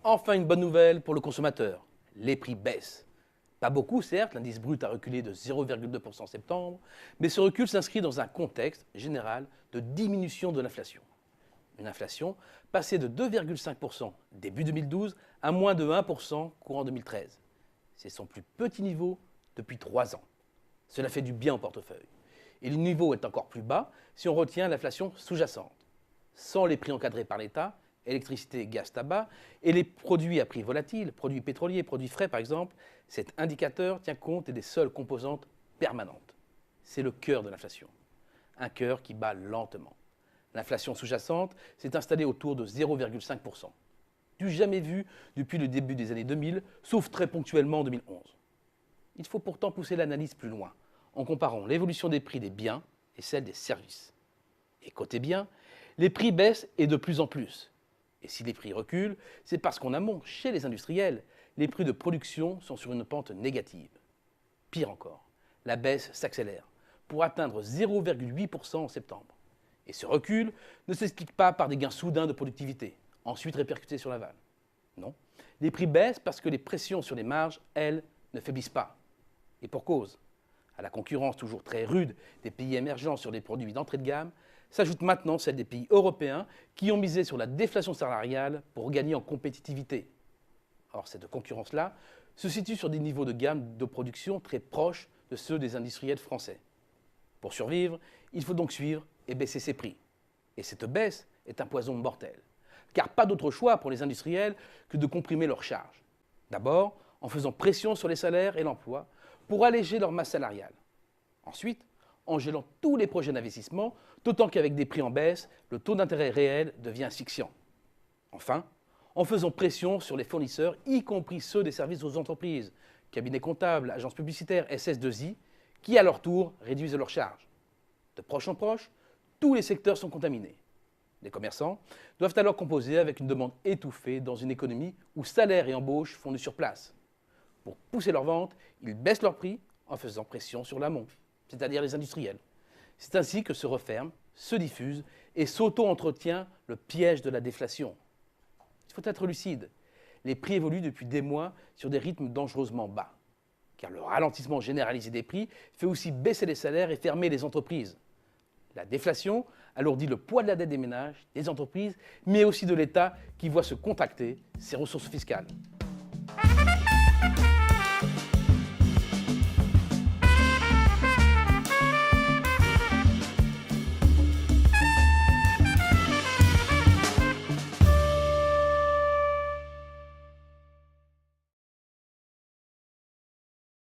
Enfin, une bonne nouvelle pour le consommateur. Les prix baissent. Pas beaucoup, certes, l'indice brut a reculé de 0,2% en septembre, mais ce recul s'inscrit dans un contexte général de diminution de l'inflation. Une inflation passée de 2,5% début 2012 à moins de 1% courant 2013. C'est son plus petit niveau depuis 3 ans. Cela fait du bien au portefeuille. Et le niveau est encore plus bas si on retient l'inflation sous-jacente. Sans les prix encadrés par l'État, électricité, gaz, tabac, et les produits à prix volatiles, produits pétroliers, produits frais par exemple, cet indicateur tient compte des seules composantes permanentes. C'est le cœur de l'inflation. Un cœur qui bat lentement. L'inflation sous-jacente s'est installée autour de 0,5%. Du jamais vu depuis le début des années 2000, sauf très ponctuellement en 2011. Il faut pourtant pousser l'analyse plus loin, en comparant l'évolution des prix des biens et celle des services. Et côté biens, les prix baissent et de plus en plus. Et si les prix reculent, c'est parce qu'en amont, chez les industriels, les prix de production sont sur une pente négative. Pire encore, la baisse s'accélère pour atteindre 0,8% en septembre. Et ce recul ne s'explique pas par des gains soudains de productivité, ensuite répercutés sur l'aval. Non, les prix baissent parce que les pressions sur les marges, elles, ne faiblissent pas. Et pour cause. À la concurrence toujours très rude des pays émergents sur les produits d'entrée de gamme, s'ajoute maintenant celle des pays européens qui ont misé sur la déflation salariale pour gagner en compétitivité. Or, cette concurrence-là se situe sur des niveaux de gamme de production très proches de ceux des industriels français. Pour survivre, il faut donc suivre et baisser ses prix. Et cette baisse est un poison mortel. Car pas d'autre choix pour les industriels que de comprimer leurs charges. D'abord, en faisant pression sur les salaires et l'emploi pour alléger leur masse salariale. Ensuite, en gelant tous les projets d'investissement, d'autant qu'avec des prix en baisse, le taux d'intérêt réel devient asphyxiant. Enfin, en faisant pression sur les fournisseurs, y compris ceux des services aux entreprises, cabinets comptables, agences publicitaires, SS2I, qui à leur tour réduisent leurs charges. De proche en proche, tous les secteurs sont contaminés. Les commerçants doivent alors composer avec une demande étouffée dans une économie où salaire et embauche font du surplace. Pour pousser leurs ventes, ils baissent leurs prix en faisant pression sur l'amont, c'est-à-dire les industriels. C'est ainsi que se referme, se diffuse et s'auto-entretient le piège de la déflation. Il faut être lucide. Les prix évoluent depuis des mois sur des rythmes dangereusement bas. Car le ralentissement généralisé des prix fait aussi baisser les salaires et fermer les entreprises. La déflation alourdit le poids de la dette des ménages, des entreprises, mais aussi de l'État qui voit se contracter ses ressources fiscales.